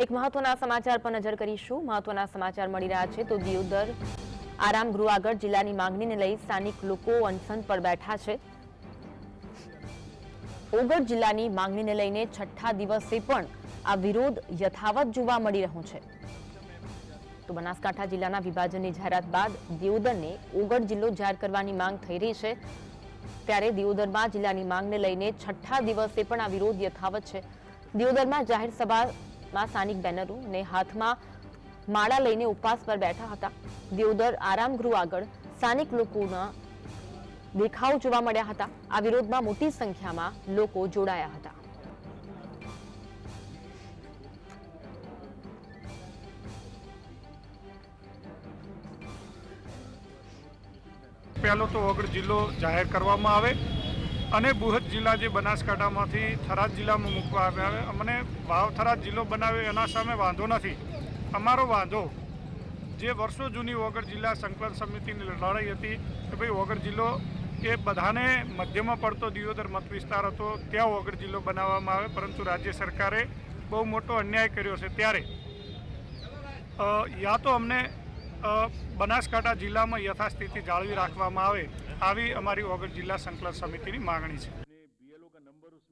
એક મહત્વના સમાચાર પર નજર કરીશું। મહત્વના સમાચાર મળી રહ્યા છે તો દિયોદર આરામ ગૃહ આગળ જિલ્લાની માંગણીને લઈ સ્થાનિક લોકો અનશન પર બેઠા છે। ઓગળ જિલ્લાની માંગણીને લઈને છઠ્ઠા દિવસે પણ આ વિરોધ યથાવત જોવા મળી રહ્યો છે। તો બનાસકાંઠા જિલ્લાના વિભાજનની જાહેરાત બાદ દિયોદરને ઓગળ જિલ્લો જાહેર કરવાની માંગ થઈ રહી છે, ત્યારે દિયોદરમાં જિલ્લાની માંગને લઈને છઠ્ઠા દિવસે પણ આ વિરોધ યથાવત છે। દિયોદરમાં જાહેર સભામાં સ્થાનિક બેનરો અને હાથમાં માળા લઈને ઉપવાસ પર બેઠા હતા। દિયોદર આરામ ગૃહ આગળ સ્થાનિક લોકોના દેખાવ જોવા મળ્યા હતા। આ વિરોધમાં મોટી સંખ્યામાં લોકો જોડાયા હતા। પહેલો તો ઓગળ જિલ્લો જાહેર કરવામાં આવે અને બૃહદ જિલ્લા જે બનાસકાંઠામાંથી થરાદ જિલ્લામાં મૂકવામાં આવે। અમને વાવ થરાદ જિલ્લો બનાવે એના સામે વાંધો નથી। અમારો વાંધો જે વર્ષો જૂની ઓગળ જિલ્લા સંકલન સમિતિની લડાઈ હતી કે ભાઈ ઓગળ જિલ્લો એ બધાને મધ્યમાં પડતો દિયોદર મત વિસ્તાર હતો, ત્યાં ઓગળ જિલ્લો બનાવવામાં આવે, પરંતુ રાજ્ય સરકારે બહુ મોટો અન્યાય કર્યો છે। ત્યારે યા તો અમને બનાસકાંઠા જિલ્લામાં યથાસ્થિતિ જાળવી રાખવામાં આવે, આવી અમારી ઓગળ જિલ્લા સંકલન સમિતિની માગણી છે।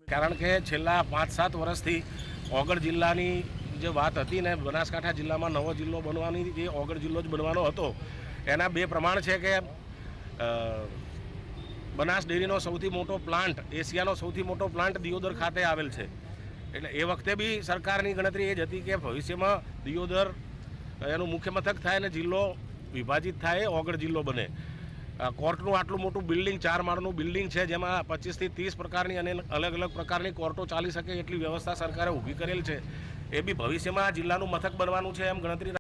કારણ કે છેલ્લા 5-7 વર્ષથી ઓગળ જિલ્લાની જે વાત હતી ને બનાસકાંઠા જિલ્લામાં નવો જિલ્લો બનવાની જે ઓગળ જિલ્લો જ બનવાનો હતો એના બે પ્રમાણ છે કે બનાસ ડેરીનો સૌથી મોટો પ્લાન્ટ, એશિયાનો સૌથી મોટો પ્લાન્ટ દિયોદર ખાતે આવેલ છે। એટલે એ વખતે બી સરકારની ગણતરી એ જ હતી કે ભવિષ્યમાં દિયોદર એનું મુખ્ય મથક થાય અને જિલ્લો વિભાજિત થાય, ઓગળ જિલ્લો બને। કોર્ટનું આટલું મોટું બિલ્ડિંગ, 4 માળનું બિલ્ડિંગ છે, જેમાં 25 થી 30 પ્રકારની અને અલગ અલગ પ્રકારની કોર્ટો ચાલી શકે એટલી વ્યવસ્થા સરકારે ઊભી કરેલ છે। એ બી ભવિષ્યમાં જિલ્લાનું મથક બનવાનું છે એમ ગણતરી